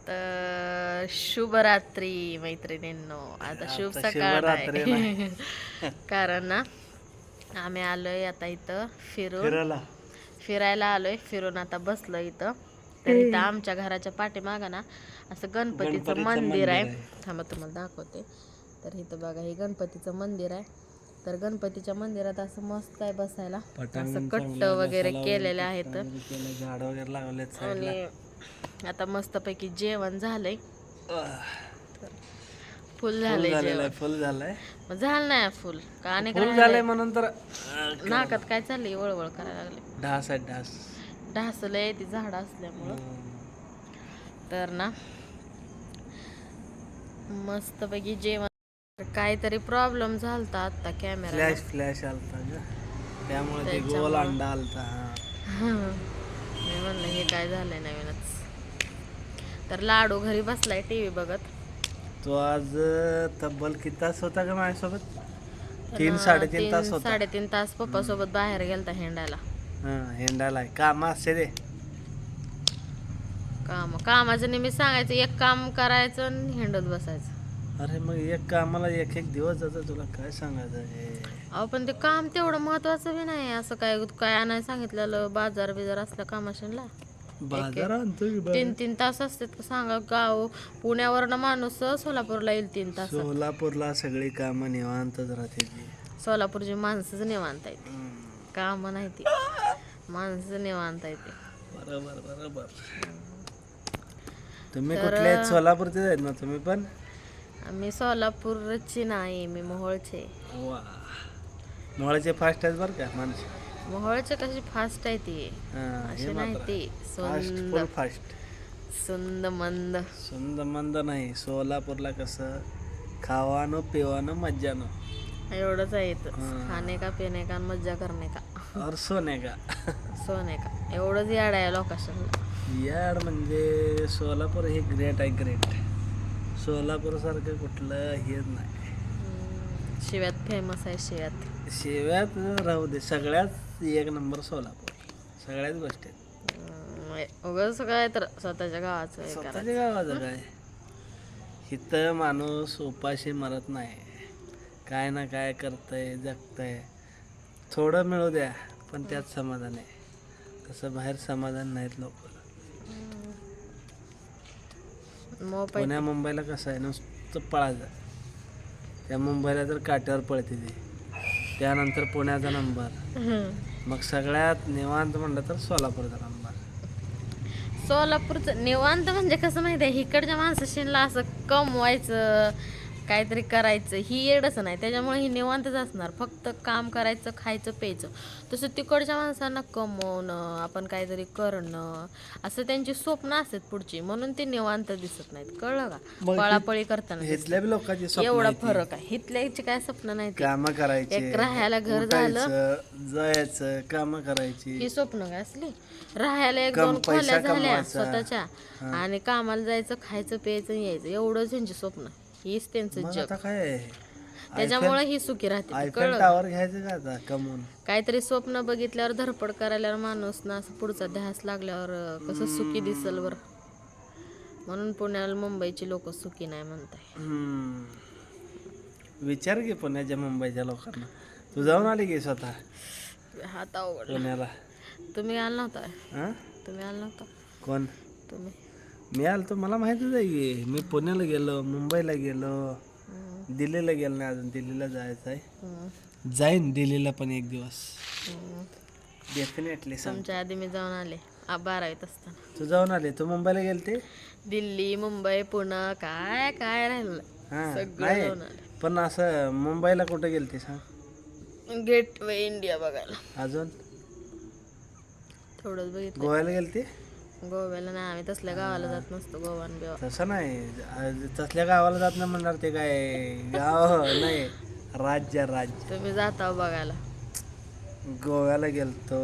तर शुभरात्री मैत्रिणींनो. आता शुभ आता सकाळ शिवरात्री नाही कारण ना आम्ही आलोय आता इथं फिरायला फिरायला आलोय. फिरून आता बसलो इथं. तर इथं आमच्या घराच्या पाठीमागं ना असं गणपतीचं मंदिर आहे. थांबा तुम्हाला दाखवते. तर इथं बघा हे गणपतीचं मंदिर आहे. तर गणपतीच्या मंदिरात असं मस्त आहे बसायला. असं कट्ट वगैरे केलेले आहेत झाड वगैरे लावलेत साईडला. आणि आता मस्तपैकी जेवण झालंय. फुल फुल झालंय झालेला आहे, जेवण. फुल झालाय. मग झालं नाही फुल का अनेक फुल राहिलंय? झालंय म्हणून तर नाकात काय चाललंय वळवळ करायला लागले. ढास आहे ढास. ढासलंय ती झाड असल्यामुळं. तर ना मस्तपैकी जेवण. काहीतरी प्रॉब्लेम झालता आता कॅमेरा. फ्लॅश फ्लॅश आलता ग, त्यामुळे ते गोल अंडा आलता. मी म्हणलं हे काय झालंय नवीनच. तर लाडू घरी बसलाय टीव्ही बघत. तो आज तब्बल किती तास होता का माझ्यासोबत? 3-3.5 तास होता. 3.5 तास पप्पा सोबत बाहेर गेलता हिंडायला. हेंडाला काम असते रे. कामाचं नेहमी सांगायचं एक काम करायचं आणि हिंडत बसायचं. अरे मग एक कामाला एक दिवस जातं, तुला काय सांगायचं हे. अहो पण ते काम तेवढं महत्वाचं बी नाही. असं काय आणायला सांगितलेलं बाजार बिजार असल्या कामाशीनला बाजार आणतो की 3 तास असतात का सांगा. गाव पुण्यावरनं माणूस सोलापूरला येईल 3 तास. सोलापूरला सगळी कामं निवांतच राहते. सोलापूरची माणसंच निवांत येते, काम नाही ती माणसं निवांत येते. बरोबर बरोबर. तुम्ही कुठले आहेत? सोलापूरचे आहेत ना तुम्ही पण? मी सोलापूरची नाही, मी मोहोळचे. वा, मोहळचे फास्ट आहेत बरं का माणसं. मोहोळचे कशी फास्ट आहे ती अशी नाही ती फास्ट सुंद मंद. सुंद मंद नाही. सोलापूरला कसं खावानं पिवानं मज्जानं एवढंच आहे इथं. खाणे का पिणे का मज्जा करणे का और सोने का सोने का एवढंच याड आहे लोकेशनला. याड म्हणजे सोलापूर हे ग्रेट आहे, ग्रेट. सोलापूर सारखं कुठलं हेच नाही. शिव्यात फेमस आहे. शिव्यात राहू दे, सगळ्यात एक नंबर सोलापूर. सगळ्याच गोष्टी उगाच काय तर स्वतःच्या गावाचं स्वतःच्या गावाचं काय. इथं माणूस उपाशी मरत नाही, काय ना काय करतंय जगतंय. थोडं मिळू द्या पण त्यात समाधान आहे. तसं बाहेर समाधान नाहीत लोक. पुण्या मुंबईला कसं आहे, नुसतं पळायचं. त्या मुंबईला तर काट्यावर पळते ते, त्यानंतर पुण्याचा नंबर, मग सगळ्यात निवांत म्हणलं तर सोलापूरचा नंबर. सोलापूरचं निवांत म्हणजे कसं माहिती आहे, इकडच्या माणसाशीला असं कमवायचं काहीतरी करायचं ही येडच नाही. त्याच्यामुळे ही निवांतच असणार. फक्त काम करायचं, खायचं, प्यायचं. तसं तिकडच्या माणसांना कमवणं, आपण काहीतरी करणं असं त्यांची स्वप्न असतात पुढची, म्हणून ते निवांत दिसत नाहीत. कळलं का? पळापळी करताना लोकांची एवढा फरक आहे. इथल्याची काय स्वप्न नाही. कामं करायची, एक राहायला घर झालं, जायचं, कामं करायची, ही स्वप्न काय असली. राहायला 1-2 खोल्या झाल्या स्वतःच्या आणि कामाला जायचं, खायचं प्यायचं यायचं, एवढंच त्यांची स्वप्न. हीच त्यांचं जग. त्याच्यामुळे ही सुखी राहते. टावर घ्यायचं का आता कमवून? काहीतरी स्वप्न बघितल्यावर धडपड करायला माणूस ना असं पुढचा ध्यास लागल्यावर कसं सुखी दिसल बर. म्हणून पुण्याला मुंबईची लोक सुखी नाही म्हणताय. विचार की पुण्याच्या मुंबईच्या लोकांना. तू जाऊन आली की स्वतः हात अवघड पुण्याला? तुम्ही आला नव्हता? तुम्ही आला नव्हता? कोण? तुम्ही. मी आलतो, मला माहितीच आहे की. मी पुण्याला गेलो, मुंबईला गेलो, दिल्लीला गेलो नाही अजून. दिल्लीला जायचं आहे, जाईन दिल्लीला पण एक दिवस डेफिनेटली. तुमच्या आधी मी जाऊन आले 12वीत असताना. तू जाऊन आले? तू मुंबईला गेलते? दिल्ली, मुंबई, पुणे काय काय राहिलं सगळं जाऊन आले. पण असं मुंबईला कुठं गेलते सांग? गेट वे इंडिया बघायला. अजून थोडंच बघितलं. गोव्याला गेलते? गोव्याला नाही, आम्ही तसल्या गावाला जात नसतो. गोवान बिवा तसं नाही, तसल्या गावाला जात नाही म्हणणार. ते काय गाव नाही, राज्य. तुम्ही जाता बघायला. गोव्याला गेलतो,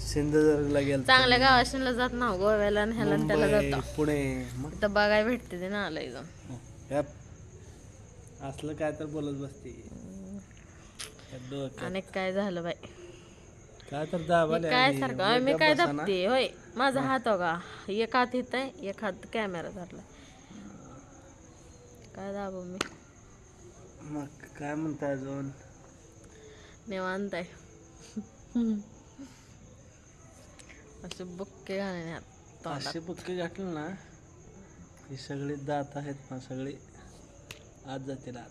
सिंधुदुर्गला गेलतो. चांगल्या गावाशीला जात ना गोव्याला आणि ह्याला त्याला जातो. पुणे तर बघायला भेटते ते ना लय जाऊन. असलं काय तर बोलत बसते. अनेक काय झालं बाई. काय तर दाबाले काय आणि सारखं उलट मी गप्प काय बसा ना. दाबते होय माझा हात हो का एक हात इथं आहे एक हात कॅमेरा धरला काय दाबू मी मग काय म्हणताय अजून? निवांत आहे असे बुक्के घालण्यात तोंडात असे बुक्के घातले ना ही सगळी दात आहेत ना सगळी आत जातील आत.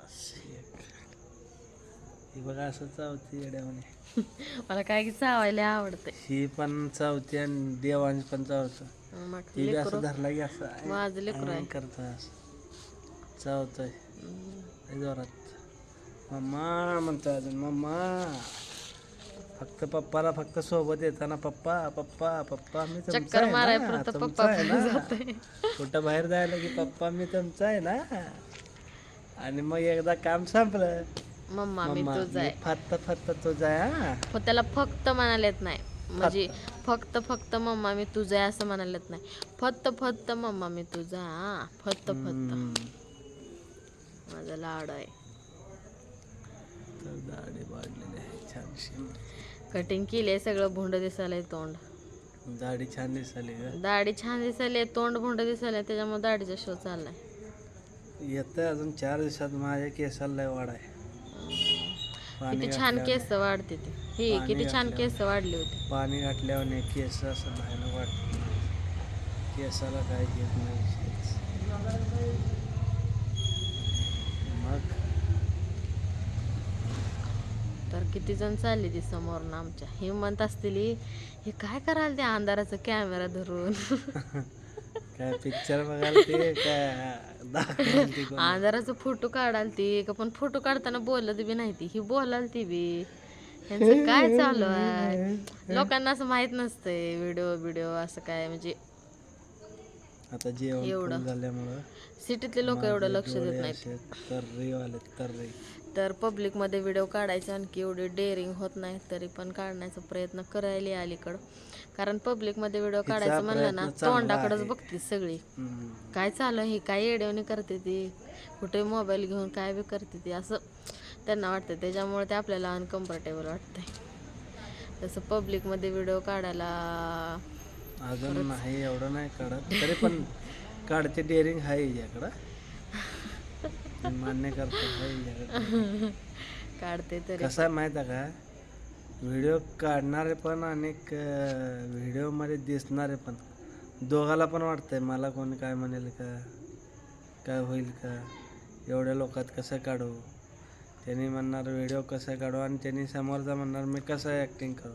अशी एक ही बघा असं चावती येड्यावाने. मला काय की चावायला आवडते ही पण चावती आणि देवांश पण चावतं. मग ही बी असं लेकरू धरला की असं माझं लेकरू आहे करतोय असं चावतोय लय जोरात. मम्मा म्हणतोय अजून मम्मा. फक्त पप्पाला फक्त सोबत येताना पप्पा पप्पा पप्पा मी तुमचा चक्कर माराय आहे ना पुरतं तुमचा पप्पा आहे ना. जाते कुठं बाहेर जायला की पप्पा मी तुमचा आहे ना. आणि मग एकदा काम संपलं मम्मा मी मम्मा तुझा मी आहे फक्त फक्त तुझा आहे हा. पण त्याला फक्त म्हणायला येत नाही म्हणजे फक्त मम्मा मी तुझा आहे असं म्हणायला येत नाही फक्त मम्मा मी तुझा हा. फक्त माझा लाड आहे. तर दाढी वाढलेली आहे छानशी. कटिंग केली सगळं भोंड दिसायलंय तोंड दाढी छान दिसाली ग. दाढी छान दिसायली तोंड भोंड दिसायलंय त्याच्यामुळे दाढीचा शो चाललाय. येतं अजून 4 दिवसात माझ्या केसाला लय वाढ आहे. पाणी किती छान घातल्यावर केस वाढते ती ही पाणी किती छान घातल्यावर. केस वाढली होती. पाणी घातल्यावर केस असं बाहेर वाटत केसाला काय घेत नाही. मग तर किती जण चालली ती समोर आमच्या हे म्हणत असतील हे काय करायला त्या अंधाराचा कॅमेरा धरून काय पिक्चर बघायला ते काय दाखवायला ते कोण? अंधाराचा फोटो काढाल ती का पण फोटो काढताना बोलत बी नाही ती ही बोलाल ती बी यांचं काय चालू आहे लोकांना असं माहित नसतंय व्हिडिओ असं काय म्हणजे आता जेवण एवढं. फुल झाल्यामुळं सिटीतले लोक एवढं लक्ष देत नाहीत. तर्री तर पब्लिकमध्ये व्हिडिओ काढायचे आणखी एवढे डेअरिंग होत नाही तरी पण काढण्याचा प्रयत्न करायला अलीकडं कारण पब्लिकमध्ये व्हिडिओ काढायचं म्हणलं ना प्रयत्न चांगला तोंडाकडेच आहे. बघते सगळी काय चालू आहे काय येडवणी करते ती कुठे मोबाईल घेऊन काय बी करते ती असं त्यांना वाटतं त्याच्यामुळे ते आपल्याला अनकम्फर्टेबल वाटतंय तसं पब्लिकमध्ये व्हिडिओ काढायला अजून नाही एवढं नाही काढत तरी पण काढते डेअरिंग आहे हिच्याकडं. मान्य करतो आहे हिच्याकडं. काढते तरी कसं आहे माहीत आहे का व्हिडिओ काढणारे पण आणि व्हिडिओमध्ये दिसणारे पण दोघाला पण वाटतंय मला कोणी काय म्हणेल का काय होईल का एवढ्या लोकात कसं काढू. त्यांनी म्हणणार व्हिडिओ कसं काढू आणि त्यांनी समोरचा म्हणणार मी कसं ॲक्टिंग करू.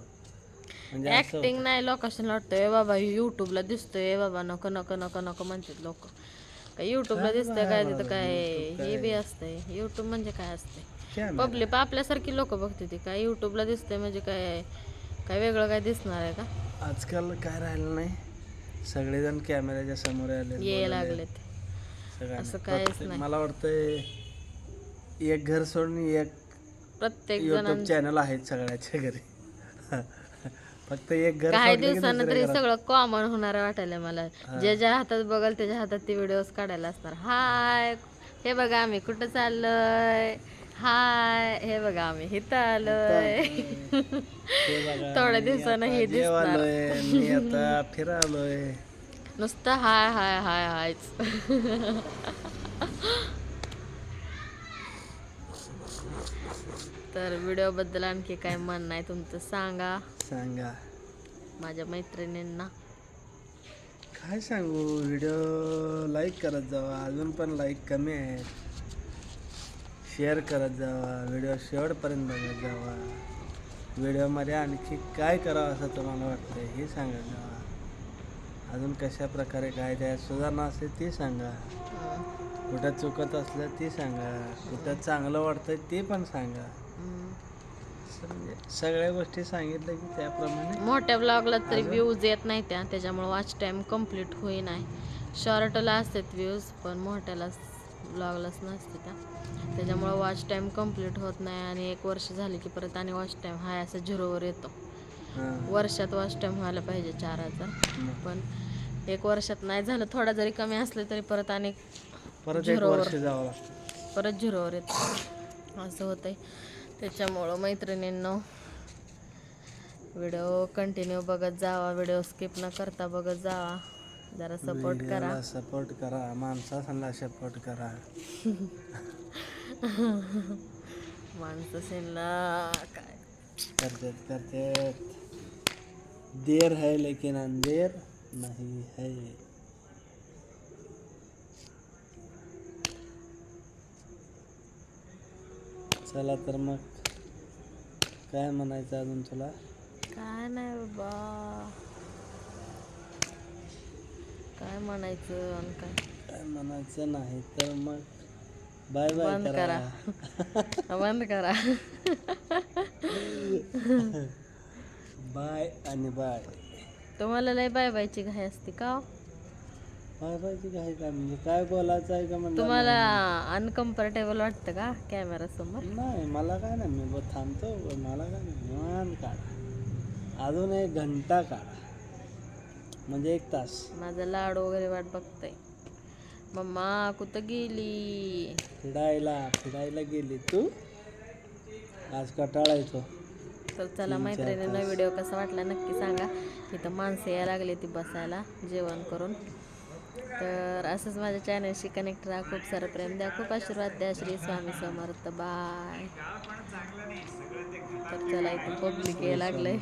म्हणजे असं ऍक्टिंग नाही लोकांना वाटतंय बाबा युट्यूबला दिसतोय बाबा नको नको नको नको म्हणतात लोक काय युट्यूबला दिसतंय काय तिथं काय हे बी असतंय युट्यूब म्हणजे काय असतंय कॅमेरा. पब्लिक आपल्यासारखी लोक बघते ती काय युट्यूबला दिसतंय म्हणजे काय काय वेगळं काय दिसणार आहे का आजकाल काय राहिलं नाही सगळेजण कॅमेऱ्याच्या समोर आले ये लागलेत असं काहीच नाही. मला वाटतंय एक घर सोडून एक प्रत्येक युट्यूब जण चॅनल आहेत सगळ्याच्या घरी. फक्त एक घर काही सोडलं की दिवसानं दुसऱ्या तरी घरात. सगळं कॉमन होणार वाटायला मला ज्याच्या हातात बघल त्याच्या हातात ते व्हिडिओज काढायला असणार हाय हे बघा आम्ही कुठं चाललोय हाय हे बघा आम्ही इथं आलोय ते बघा, थोड्या मी दिवसानं आता हे दिसणार जेवालोय, मी आता फिरालोय. नुसतं हाय हाय हाय हायच तर व्हिडिओ बद्दल आणखी काय म्हणणं आहे तुमचं सांगा माझ्या मैत्रिणींना. काय सांगू व्हिडिओ लाईक करत जावा अजून पण लाईक कमी आहेत. शेअर करत जावा व्हिडिओ शेवटपर्यंत बघत जावा. व्हिडिओमध्ये आणखी काय करावं असं तुम्हाला वाटतंय हे सांगत जावा. अजून कशा प्रकारे काय त्यात सुधारणा असेल ती सांगा. कुठं चुकत असलं ती सांगा. कुठं चांगलं वाटतंय ते पण सांगा. म्हणजे सगळ्या गोष्टी सांगितल्या की त्याप्रमाणे मोठ्या ब्लॉगला तरी व्ह्यूज येत नाही त्याच्यामुळे वॉच टाईम कम्प्लीट होई नाही. शॉर्टला असतात व्ह्यूज पण मोठ्याला ब्लॉगलाच नसते त्याच्यामुळे वॉच टाईम कम्प्लीट होत नाही आणि 1 वर्ष झाले की परत आणि वॉच टाईम हाय असं झिरोवर येतो. वर्षात वॉच टाईम व्हायला पाहिजे 4000 पण 1 वर्षात नाही झालं थोडा जरी कमी असलं तरी परत आणि परत 1 वर्ष जावं लागतं परत झिरोवर येतो असं होतंय. त्याच्यामुळं मैत्रिणींनो व्हिडिओ कंटिन्यू बघत जावा, व्हिडिओ स्किप न करता बघत जावा, जरा सपोर्ट करा. सपोर्ट करा, माणसाला सपोर्ट करा. माणसाला काय करते देर है लेकिन अंधेर नहीं है. चला तर मग काय म्हणायचं अजून तुला? काय नाही बाबा, काय म्हणायचं आणि काय म्हणायचं नाही तर मग बाय बाय बंद करा. बंद करा. बाय आणि बाय. तुम्हाला लय बाय बायची घाई असते का हो? बाय बायची काय काय म्हणजे काय बोलायचं आहे का म्हणजे? तुम्हाला अनकम्फर्टेबल वाटतं का कॅमेरा समोर? नाही, मला काय नाही, मी बघ थांबतो, मला काय नाही, निवांत काढा, अजून 1 घंटा काढा, म्हणजे 1 तास. माझा लाडू वगैरे वाट बघताय. मम्मा कुठं गेली? फिरायला गेली तू? आज कटाळा येतो. तर चला मैत्रिणींना व्हिडिओ कसा वाटला नक्की सांगा. इथं माणसं यायला लागली ती बसायला जेवण करून. तर असंच माझ्या चॅनलशी कनेक्ट राहा, खूप सारं प्रेम द्या, खूप आशीर्वाद द्या. श्री स्वामी समर्थ. बाय. तर चला इथं पब्लिक यायला लागलंय.